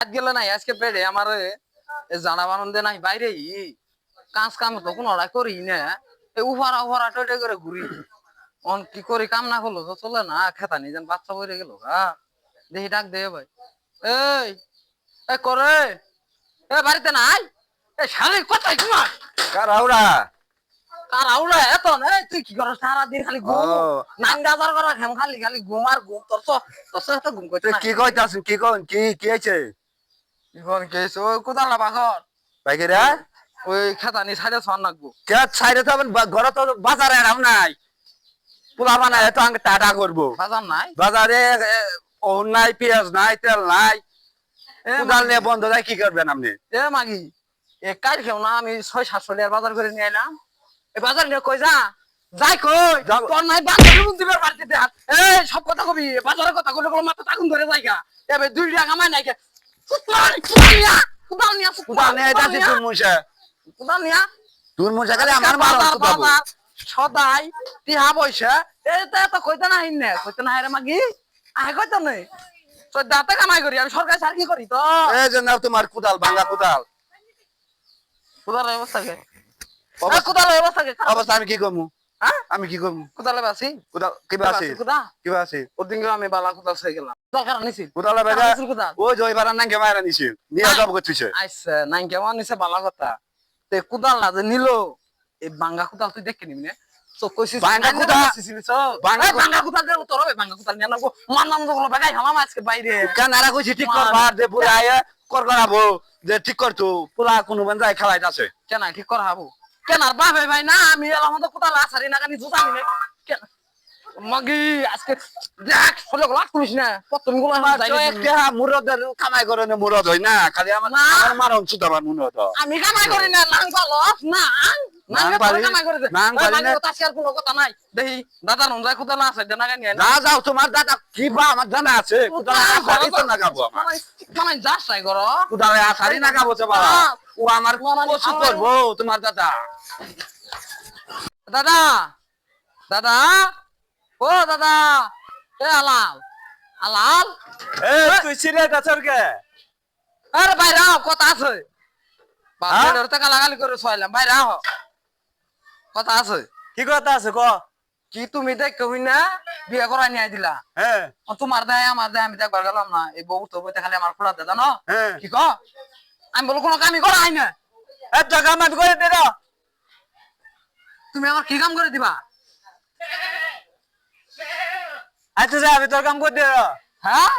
আজ গেলে নাই আজকে পেড়ে আমার জানা বানন্দে নাই বাইরে কাজ কাম তো কোনো করি না উফারা উফারা টোটে করে ঘুরি অন কি করি কাম না করলো তো চলে না খেতা নি যেন বাচ্চা বইরে গেল দেখি ডাক দে ভাই এই করে বাড়িতে নাই শালি কোথায় তোমার কারাউরা কার আউলা এত না তুই কি করছ সারাদিন খালি ঘুম নাঙ্গা বাজার করা খেম খালি খালি ঘুম আর ঘুম তোর তো এত ঘুম করছিস কি কইতাছ কি কোন কি হইছে এখন কেস ওই কোদালা বাঘর বাইকেরা ওই খেতানি সাইডে সন নাকবো কে ছাইরে তো ঘরে তো বাজারে রাম নাই পোলা বানায় তো আমি টাটা করব বাজার নাই বাজারে ওহন নাই পেঁয়াজ নাই তেল নাই কোদাল নিয়ে বন্ধ যায় কি করবেন আপনি এ মাগি এ কাল খেও না আমি 600-700 টাকার বাজার করে নিয়ে এলাম এই বাজার নিয়ে কই যা যাই কই তোর নাই বাজার দিবার বাড়িতে দে এই সব কথা কবি বাজারের কথা কইলে কোন মাথা আগুন ধরে যায়গা এবে 2 টাকা কামাই নাই কে কোদাল নিয়ে যাচ্ছি তোর মুসা তোর মুসা খালি আমার মাল কুদাবো সদাই টিহা পয়সা এটা এত কইতে না হিন কইতে না রে মাগি আহে কইতে নাই তো দাঁতে কামাই করি আমি সরকারি চাকরি করি তো এই যে নাও তোমার কুদাল ভাঙা কুদাল কুদালের অবস্থা কে কুদালের অবস্থা কে অবস্থা আমি কি করবো হ্যাঁ আমি কি করবো কুদালে বাসি কুদাল কিবা আছে কিবা আছে ওদিন আমি বালা কুদাল হয়ে গেলাম দরকার নিছি কুদাল বেগা ওই জয় বারান নাকি মারা নিছি নিয়ে যাব করছিস আইছে নাই কেমন নিছে বালা কথা তে কুদাল না যে নিলো এই বাঙ্গা কুদাল তুই দেখে নিবি না তো কইছিস বাঙ্গা কুদাল বাঙ্গা কুদাল দে তোর বাঙ্গা কুদাল নিয়ে নাও মান নাম গুলো বাগাই হালাম আজকে বাইরে কানারা কইছি ঠিক কর বার দে পুরা আয়া কর করাবো যে ঠিক কর তো পুরা কোন বান যায় খেলাইত আছে কেন ঠিক করা হাবো কেন আর বাপ ভাই না আমি এলাম তো কুদাল আছারি না কানি জুতা নিনে কেন মাগি আজকে দেখ ফলো লাগ করিস না প্রথম গুলো একটা মুরদের কামাই করে না মুরদ হয় না খালি আমার মারন সুদাবার মুরদ আমি কামাই করি না নাং পালো না নাং পালি কামাই করে দে নাং পালি না কথা শেয়ার কোনো কথা নাই দেখি দাদা নন যায় কুদাল আছে দেনা কানি না যাও তোমার দাদা কি বা আমার জানা আছে কুদাল আছারি তো না গাবো আমার কামাই যাস তাই করো কুদাল আছারি না গাবো বাবা ও আমার কসু করবো তোমার দাদা দাদা দাদা ও দাদা এ আলাল আলাল এ তুই সিরে দাছর কে আরে বাইরে আও কথা আছে বাপের টাকা লাগালি করে ছয়লাম বাইরে আও কথা আছে কি কথা আছে ক কি তুমি দেখ কই না বিয়ে করাই নিয়ে দিলা হ্যাঁ তোমার দেয় আমার দেয় আমি দেখবার গেলাম না এই বউ তো বইতে খালি আমার খোলা দে জানো কি ক আমি বলো কোনো কামই করা হয় না এত কাম আমি করে দে দাও তুমি আমার কি কাম করে দিবা আচ্ছা যা আমি তোর কাম করে দে হ্যাঁ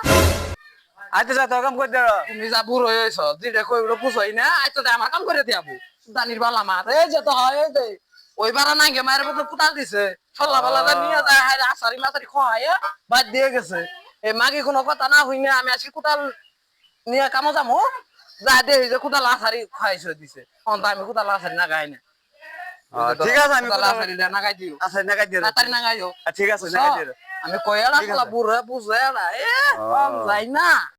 আচ্ছা যা তোর কাম করে দে তুমি যা বুড়ো হয়েছ যেটা কই ওটা বুঝই না আইতো দে আমার কাম করে দিয়াবো দানির বালা মার এই যে তো হয় এই যে ওই বারা নাই গে মায়ের বদলে পুতাল দিছে ছল্লা বালা নিয়ে যায় হায় আসারি মাসারি খায় বাদ দিয়ে গেছে এই মাগি কোনো কথা না হই না আমি আজকে কুতাল নিয়ে কামো যামু যা দে যে কুতাল আসারি খাইছে দিছে অন্ত আমি কুতাল আসারি না গাই না ঠিক আছে আমি কুতাল আসারি না গাই দিও আচ্ছা না গাই দিও তাড়াতাড়ি না গাইও ঠিক আছে না গাই দিও আমি কইলা বুড়া বুঝে না এ যাই না